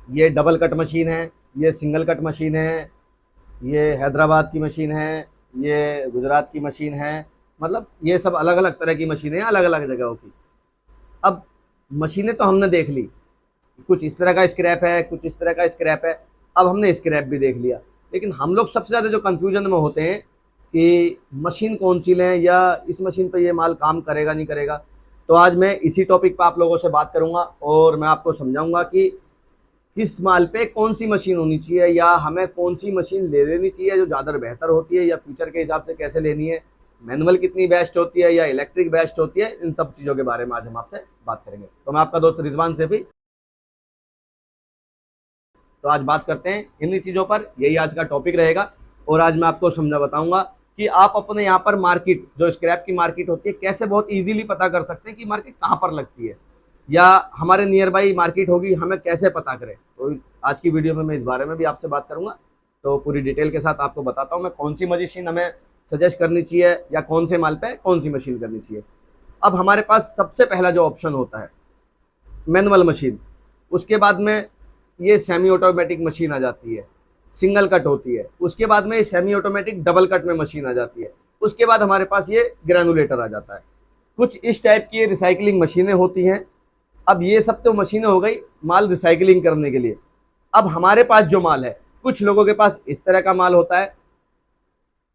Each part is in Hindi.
ये डबल कट मशीन है, ये सिंगल कट मशीन है, ये हैदराबाद की मशीन है, ये गुजरात की मशीन है। मतलब ये सब अलग अलग तरह की मशीनें हैं, अलग अलग जगहों की। अब मशीनें तो हमने देख ली, कुछ इस तरह का स्क्रैप है, कुछ इस तरह का स्क्रैप है। अब हमने स्क्रैप भी देख लिया, लेकिन हम लोग सबसे ज़्यादा जो कंफ्यूजन में होते हैं कि मशीन कौन सी लें, या इस मशीन पर ये माल काम करेगा नहीं करेगा। तो आज मैं इसी टॉपिक पर आप लोगों से बात करूंगा और मैं आपको समझाऊंगा कि किस माल पे कौन सी मशीन होनी चाहिए, या हमें कौन सी मशीन ले लेनी चाहिए जो ज़्यादा बेहतर होती है, या फ्यूचर के हिसाब से कैसे लेनी है, मैनुअल कितनी बेस्ट होती है या इलेक्ट्रिक बेस्ट होती है। इन सब चीज़ों के बारे में आज हम आपसे बात करेंगे। तो मैं आपका दोस्त रिजवान सैफी। तो आज बात करते हैं इन्हीं चीज़ों पर, यही आज का टॉपिक रहेगा। और आज मैं आपको समझा बताऊंगा कि आप अपने यहाँ पर मार्केट, जो स्क्रैप की मार्केट होती है, कैसे बहुत इजीली पता कर सकते हैं कि मार्केट कहाँ पर लगती है, या हमारे नियर बाई मार्केट होगी, हमें कैसे पता करें। तो आज की वीडियो में मैं इस बारे में भी आपसे बात करूंगा। तो पूरी डिटेल के साथ आपको बताता हूँ मैं कौन सी मशीन हमें सजेस्ट करनी चाहिए, या कौन से माल पे कौन सी मशीन करनी चाहिए। अब हमारे पास सबसे पहला जो ऑप्शन होता है मैनुअल मशीन, उसके बाद में ये सेमी ऑटोमेटिक मशीन आ जाती है, सिंगल कट होती है। उसके बाद में सेमी ऑटोमेटिक डबल कट में मशीन आ जाती है। उसके बाद हमारे पास ये ग्रैनुलेटर आ जाता है। कुछ इस टाइप की रिसाइकलिंग मशीनें होती हैं। अब ये सब तो मशीनें हो गई माल रिसाइकलिंग करने के लिए। अब हमारे पास जो माल है, कुछ लोगों के पास इस तरह का माल होता है,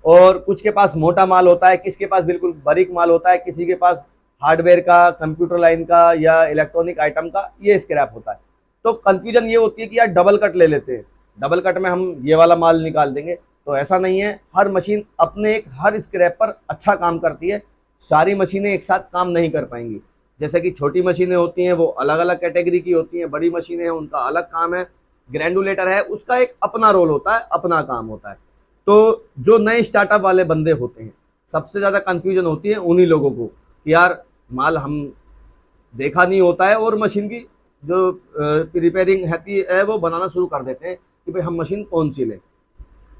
और कुछ के पास मोटा माल होता है, किसी के पास बिल्कुल बारीक माल होता है, किसी के पास हार्डवेयर का, कंप्यूटर लाइन का, या इलेक्ट्रॉनिक आइटम का ये स्क्रैप होता है। तो कंफ्यूजन ये होती है कि यार डबल कट ले लेते हैं, डबल कट में हम ये वाला माल निकाल देंगे। तो ऐसा नहीं है, हर मशीन अपने एक हर स्क्रैप पर अच्छा काम करती है। सारी मशीनें एक साथ काम नहीं कर पाएंगी। जैसे कि छोटी मशीनें होती हैं वो अलग अलग कैटेगरी की होती हैं, बड़ी मशीनें हैं उनका अलग काम है, ग्रैंडुलेटर है उसका एक अपना रोल होता है, अपना काम होता है। तो जो नए स्टार्टअप वाले बंदे होते हैं, सबसे ज़्यादा कंफ्यूजन होती है उन्हीं लोगों को कि यार माल हम देखा नहीं होता है, और मशीन की जो रिपेयरिंग है वो बनाना शुरू कर देते हैं कि भाई हम मशीन कौन सी लें,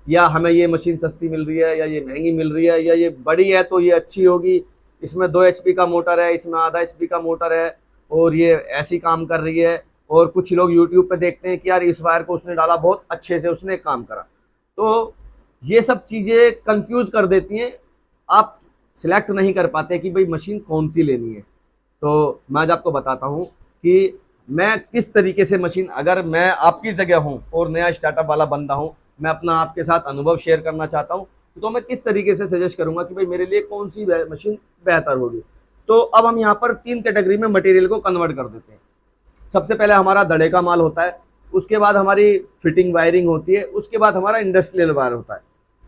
या हमें ये मशीन सस्ती मिल रही है, या ये महंगी मिल रही है, या ये बड़ी है तो ये अच्छी होगी, इसमें 2 HP का मोटर है, इसमें आधा HP का मोटर है, और ये ऐसी काम कर रही है। और कुछ लोग यूट्यूब पे देखते हैं कि यार इस वायर को उसने डाला बहुत अच्छे से, उसने काम करा। तो ये सब चीज़ें कंफ्यूज कर देती हैं, आप सिलेक्ट नहीं कर पाते कि भाई मशीन कौन सी लेनी है। तो मैं आज आपको बताता हूँ कि मैं किस तरीके से मशीन, अगर मैं आपकी जगह हूँ और नया स्टार्टअप वाला बंदा हूँ, मैं अपना आपके साथ अनुभव शेयर करना चाहता हूँ, तो मैं किस तरीके से सजेस्ट करूंगा कि भाई मेरे लिए कौन सी मशीन बेहतर होगी। तो अब हम यहाँ पर 3 कैटेगरी में मटेरियल को कन्वर्ट कर देते हैं। सबसे पहले हमारा दड़े का माल होता है, उसके बाद हमारी फिटिंग वायरिंग होती है, उसके बाद हमारा इंडस्ट्रियल वायर होता है।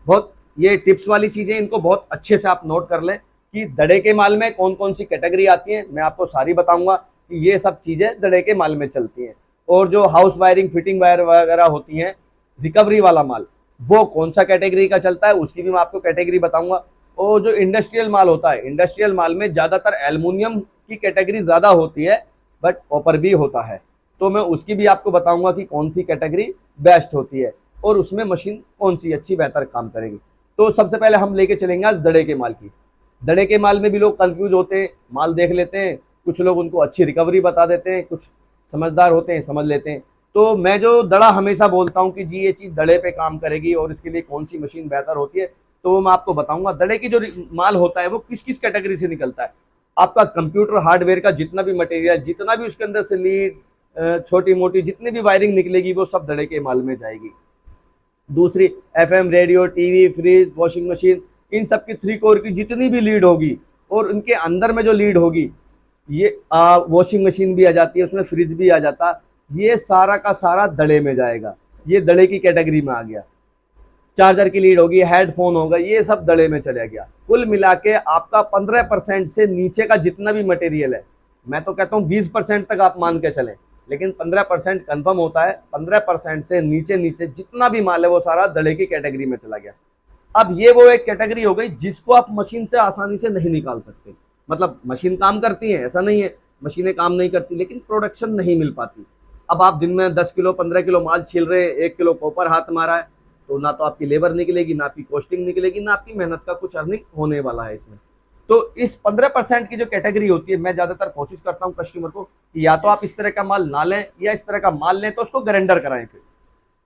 बहुत ये टिप्स वाली चीज़ें, इनको बहुत अच्छे से आप नोट कर लें कि दड़े के माल में कौन कौन सी कैटेगरी आती है। मैं आपको सारी बताऊंगा कि ये सब चीज़ें दड़े के माल में चलती हैं। और जो हाउस वायरिंग, फिटिंग वायर वगैरह होती हैं, रिकवरी वाला माल, वो कौन सा कैटेगरी का चलता है उसकी भी मैं आपको कैटेगरी बताऊंगा। और जो इंडस्ट्रियल माल होता है, इंडस्ट्रियल माल में ज़्यादातर एल्युमिनियम की कैटेगरी ज़्यादा होती है, बट कॉपर भी होता है। तो मैं उसकी भी आपको बताऊंगा कि कौन सी कैटेगरी बेस्ट होती है और उसमें मशीन कौन सी अच्छी बेहतर काम करेगी। तो सबसे पहले हम लेके चलेंगे आज दड़े के माल की। दड़े के माल में भी लोग कंफ्यूज होते हैं, माल देख लेते हैं, कुछ लोग उनको अच्छी रिकवरी बता देते हैं, कुछ समझदार होते हैं समझ लेते हैं। तो मैं जो दड़ा हमेशा बोलता हूँ कि जी ये चीज़ दड़े पे काम करेगी और इसके लिए कौन सी मशीन बेहतर होती है, तो वो मैं आपको बताऊंगा। दड़े की जो माल होता है वो किस किस कैटेगरी से निकलता है। आपका कंप्यूटर हार्डवेयर का जितना भी मटेरियल, जितना भी उसके अंदर से लीड, छोटी मोटी जितनी भी वायरिंग निकलेगी, वो सब दड़े के माल में जाएगी। दूसरी, FM radio, TV, fridge, washing machine, इन सब की 3 कोर की जितनी भी लीड होगी, और उनके अंदर में जो लीड होगी, ये वॉशिंग मशीन भी आ जाती है उसमें, फ्रिज भी आ जाता, ये सारा का सारा दड़े में जाएगा। ये दड़े की कैटेगरी में आ गया। चार्जर की लीड होगी, हेडफोन होगा, ये सब दड़े में चला गया। कुल मिला के आपका 15% से नीचे का जितना भी मटेरियल है, मैं तो कहता हूँ 20% तक आप मान के चलें, लेकिन 15% कन्फर्म होता है। 15% से नीचे नीचे जितना भी माल है वो सारा दड़े की कैटेगरी में चला गया। अब ये वो एक कैटेगरी हो गई जिसको आप मशीन से आसानी से नहीं निकाल सकते। मतलब मशीन काम करती है, ऐसा नहीं है मशीनें काम नहीं करती, लेकिन प्रोडक्शन नहीं मिल पाती। अब आप दिन में 10 किलो 15 किलो माल छील रहे हैं, 1 किलो कॉपर हाथ मारा है, तो ना तो आपकी लेबर निकलेगी, ना आपकी कॉस्टिंग निकलेगी, ना आपकी मेहनत का कुछ अर्निंग होने वाला है इसमें। तो इस 15% की जो कैटेगरी होती है, मैं ज्यादातर कोशिश करता हूं कस्टमर को कि या तो आप इस तरह का माल ना लें, या इस तरह का माल लें तो उसको गरेंडर कराएं। फिर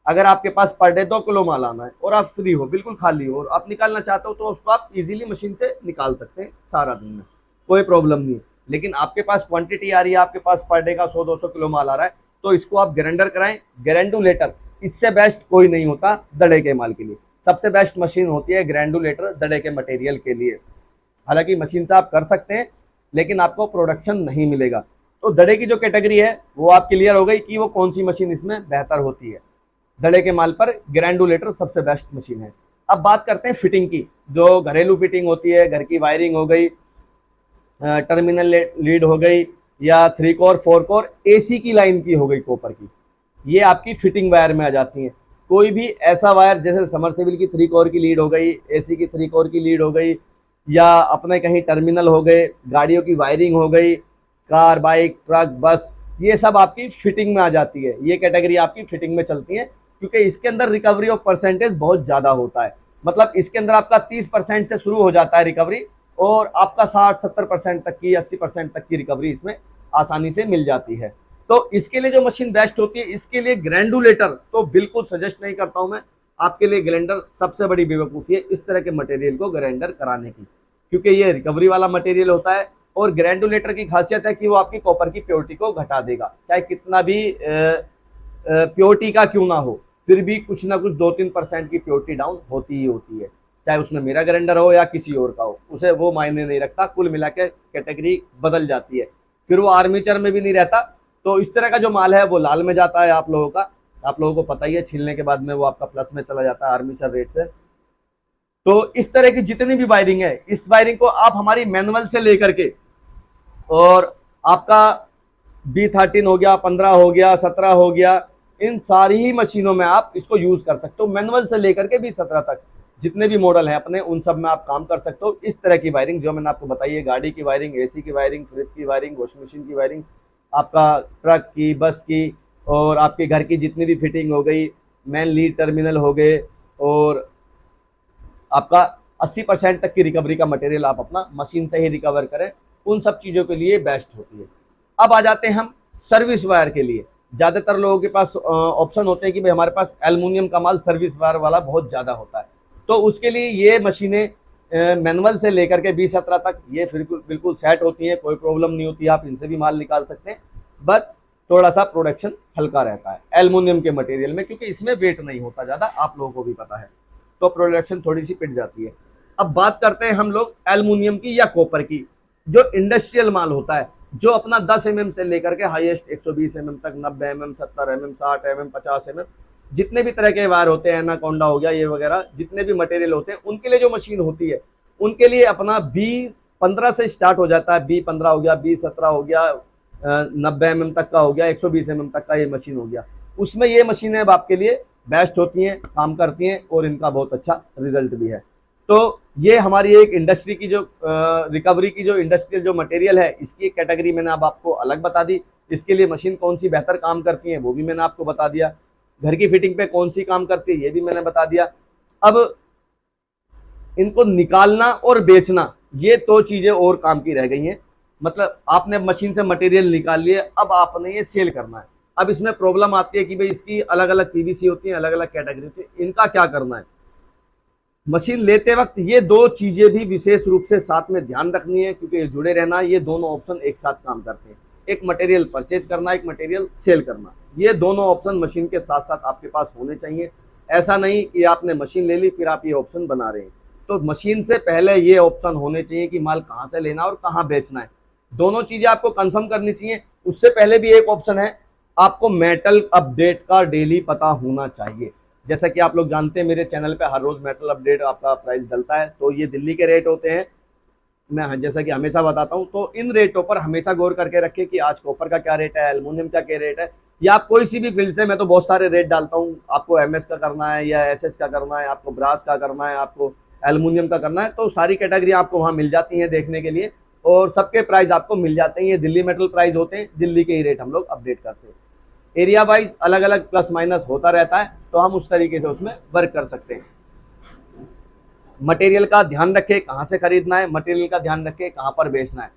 अगर आपके पास पर डे 2 किलो माल आना है और आप फ्री हो, बिल्कुल खाली हो, और आप निकालना चाहते हो, तो उसको आप इजीली मशीन से निकाल सकते हैं सारा दिन में, कोई प्रॉब्लम नहीं है। लेकिन आपके पास क्वांटिटी आ रही है, आपके पास पर डे का 100-200 किलो माल आ रहा है, तो इसको आप गरेंडर कराएं। ग्रैंडुलेटर इससे बेस्ट कोई नहीं होता दड़े के माल के लिए। सबसे बेस्ट मशीन होती है ग्रैंडुलेटर दड़े के मटेरियल के लिए। हालांकि मशीन से आप कर सकते हैं, लेकिन आपको प्रोडक्शन नहीं मिलेगा। तो दड़े की जो कैटेगरी है वो आप क्लियर हो गई कि वो कौन सी मशीन इसमें बेहतर होती है। दड़े के माल पर ग्रैंडुलेटर सबसे बेस्ट मशीन है। अब बात करते हैं फिटिंग की, जो घरेलू फिटिंग होती है, घर की वायरिंग हो गई, टर्मिनल लीड हो गई, या 3 कोर 4 कोर एसी की लाइन की हो गई कॉपर की, ये आपकी फिटिंग वायर में आ जाती हैं। कोई भी ऐसा वायर जैसे समरसेबल की 3 कोर की लीड हो गई, एसी की 3 कोर की लीड हो गई, या अपने कहीं टर्मिनल हो गए, गाड़ियों की वायरिंग हो गई, कार, बाइक, ट्रक, बस, ये सब आपकी फिटिंग में आ जाती है। ये कैटेगरी आपकी फिटिंग में चलती है, क्योंकि इसके अंदर रिकवरी ऑफ परसेंटेज बहुत ज़्यादा होता है। मतलब इसके अंदर आपका 30% से शुरू हो जाता है रिकवरी, और आपका 60-70% तक की, 80% तक की रिकवरी इसमें आसानी से मिल जाती है। तो इसके लिए जो मशीन बेस्ट होती है, इसके लिए ग्रैंडुलेटर तो बिल्कुल सजेस्ट नहीं करता हूं मैं। आपके लिए ग्राइंडर सबसे बड़ी बेवकूफ़ी है इस तरह के मटेरियल को ग्राइंडर कराने की, क्योंकि ये रिकवरी वाला मटेरियल होता है। और ग्रैंडुलेटर की खासियत है कि वो आपकी कॉपर की प्योरिटी को घटा देगा, चाहे कितना भी प्योरिटी का क्यों ना हो, फिर भी कुछ ना कुछ 2-3% की प्योरिटी डाउन होती ही होती है। चाहे उसमें मेरा ग्राइंडर हो या किसी और का हो, उसे वो मायने नहीं रखता, कुल मिला के कैटेगरी बदल जाती है, फिर वो आर्मीचर में भी नहीं रहता। तो इस तरह का जो माल है वो लाल में जाता है आप लोगों का, आप लोगों को पता ही है, छीलने के बाद में वो आपका प्लस में चला जाता है आर्मीचर रेट से। तो इस तरह की जितनी भी वायरिंग है, इस वायरिंग को आप हमारी मैनुअल से लेकर के, और आपका B13 हो गया, 15 हो गया, 17 हो गया, इन सारी ही मशीनों में आप इसको यूज कर सकते हो। मैनुअल से लेकर के B17 तक जितने भी मॉडल हैं अपने, उन सब में आप काम कर सकते हो। इस तरह की वायरिंग जो मैंने आपको बताई है, गाड़ी की वायरिंग, एसी की वायरिंग, फ्रिज की वायरिंग, वॉशिंग मशीन की वायरिंग, आपका ट्रक की, बस की, और आपके घर की जितनी भी फिटिंग हो गई, मेन लीड टर्मिनल हो गए, और आपका 80% तक की रिकवरी का मटेरियल आप अपना मशीन से ही रिकवर करें, उन सब चीज़ों के लिए बेस्ट होती है। अब आ जाते हैं हम सर्विस वायर के लिए। ज़्यादातर लोगों के पास ऑप्शन होते हैं कि भाई हमारे पास एल्युमिनियम का माल सर्विस वायर वाला बहुत ज़्यादा होता है, तो उसके लिए ये मशीनें मैनुअल से लेकर के B17 तक ये फिर बिल्कुल सेट होती हैं, कोई प्रॉब्लम नहीं होती, आप इनसे भी माल निकाल सकते हैं। बट थोड़ा सा प्रोडक्शन हल्का रहता है एल्युमिनियम के मटेरियल में, क्योंकि इसमें वेट नहीं होता ज़्यादा, आप लोगों को भी पता है, तो प्रोडक्शन थोड़ी सी पिट जाती है। अब बात करते हैं हम लोग एल्युमिनियम की या कॉपर की। जो इंडस्ट्रियल माल होता है, जो अपना 10 mm से लेकर के हाईएस्ट 120 mm तक, 90 mm, 70 mm, 60 mm, 50 mm, जितने भी तरह के वायर होते हैं, एनाकोंडा हो गया, ये वगैरह जितने भी मटेरियल होते हैं, उनके लिए जो मशीन होती है, उनके लिए अपना B15 से स्टार्ट हो जाता है। B15 हो गया, B17 हो गया, 90 mm तक का हो गया, 120 mm तक का ये मशीन हो गया। उसमें ये मशीनें अब आपके लिए बेस्ट होती हैं, काम करती हैं, और इनका बहुत अच्छा रिजल्ट भी है। तो ये हमारी एक इंडस्ट्री की जो रिकवरी की जो इंडस्ट्रियल जो मटेरियल है, इसकी एक कैटेगरी मैंने अब आपको अलग बता दी। इसके लिए मशीन कौन सी बेहतर काम करती है वो भी मैंने आपको बता दिया। घर की फिटिंग पे कौन सी काम करती है ये भी मैंने बता दिया। अब इनको निकालना और बेचना, ये 2 चीजें और काम की रह गई हैं। मतलब आपने मशीन से मटेरियल निकाल लिए, अब आपने ये सेल करना है। अब इसमें प्रॉब्लम आती है कि भाई इसकी अलग अलग पीवीसी होती है, अलग अलग कैटेगरी होती है, इनका क्या करना है। मशीन लेते वक्त ये 2 चीजें भी विशेष रूप से साथ में ध्यान रखनी है, क्योंकि जुड़े रहना, ये दोनों ऑप्शन एक साथ काम करते हैं। एक मटेरियल परचेज करना, एक मटेरियल सेल करना, ये दोनों ऑप्शन मशीन के साथ साथ आपके पास होने चाहिए। ऐसा नहीं कि आपने मशीन ले ली फिर आप ये ऑप्शन बना रहे हैं। तो मशीन से पहले ये ऑप्शन होने चाहिए कि माल कहाँ से लेना और कहाँ बेचना है, दोनों चीजें आपको कंफर्म करनी चाहिए। उससे पहले भी एक ऑप्शन है, आपको मेटल अपडेट का डेली पता होना चाहिए। जैसा कि आप लोग जानते हैं, मेरे चैनल पे हर रोज मेटल अपडेट आपका प्राइस डलता है, तो ये दिल्ली के रेट होते हैं, मैं जैसा कि हमेशा बताता हूं। तो इन रेटों पर हमेशा गौर करके रखें कि आज कॉपर का क्या रेट है, एल्युमिनियम का क्या रेट है, या आप कोई सी भी फील्ड से, मैं तो बहुत सारे रेट डालता हूं। आपको MS का करना है या SS का करना है, आपको ब्रास का करना है, आपको एल्युमिनियम का करना है, तो सारी कैटेगरी आपको वहां मिल जाती है देखने के लिए, और सबके प्राइस आपको मिल जाते हैं। ये दिल्ली मेटल प्राइस होते हैं, दिल्ली के ही रेट हम लोग अपडेट करते हैं। एरिया वाइज अलग अलग प्लस माइनस होता रहता है, तो हम उस तरीके से उसमें वर्क कर सकते हैं। मटेरियल का ध्यान रखें कहाँ से खरीदना है, मटेरियल का ध्यान रखें कहाँ पर बेचना है।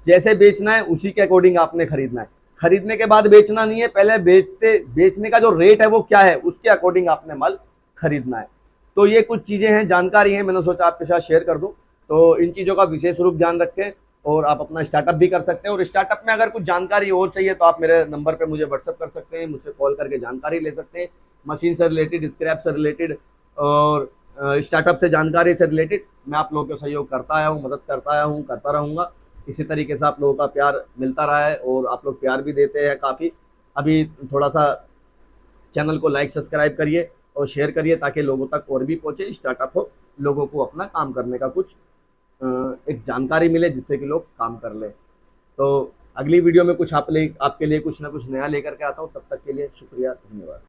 जैसे बेचना है उसी के अकॉर्डिंग आपने खरीदना है। खरीदने के बाद बेचना नहीं है, पहले बेचने का जो रेट है वो क्या है उसके अकॉर्डिंग आपने माल खरीदना है। तो ये कुछ चीज़ें हैं, जानकारी है, मैंने सोचा आपके साथ शेयर कर दूं। तो इन चीज़ों का विशेष रूप ध्यान रखें और आप अपना स्टार्टअप भी कर सकते हैं। और स्टार्टअप में अगर कुछ जानकारी और चाहिए तो आप मेरे नंबर पे मुझे व्हाट्सअप कर सकते हैं, मुझसे कॉल करके जानकारी ले सकते हैं। मशीन से रिलेटेड, स्क्रैप से रिलेटेड और स्टार्टअप से जानकारी से रिलेटेड मैं आप लोगों को सहयोग करता आया हूँ, मदद करता आया हूँ, करता रहूँगा। इसी तरीके से आप लोगों का प्यार मिलता रहा है और आप लोग प्यार भी देते हैं काफ़ी। अभी थोड़ा सा चैनल को लाइक सब्सक्राइब करिए और शेयर करिए ताकि लोगों तक और भी पहुँचे, स्टार्टअप हो, लोगों को अपना काम करने का कुछ एक जानकारी मिले जिससे कि लोग काम कर ले। तो अगली वीडियो में कुछ आपके लिए कुछ ना कुछ नया लेकर के आता हूँ। तब तक के लिए शुक्रिया, धन्यवाद।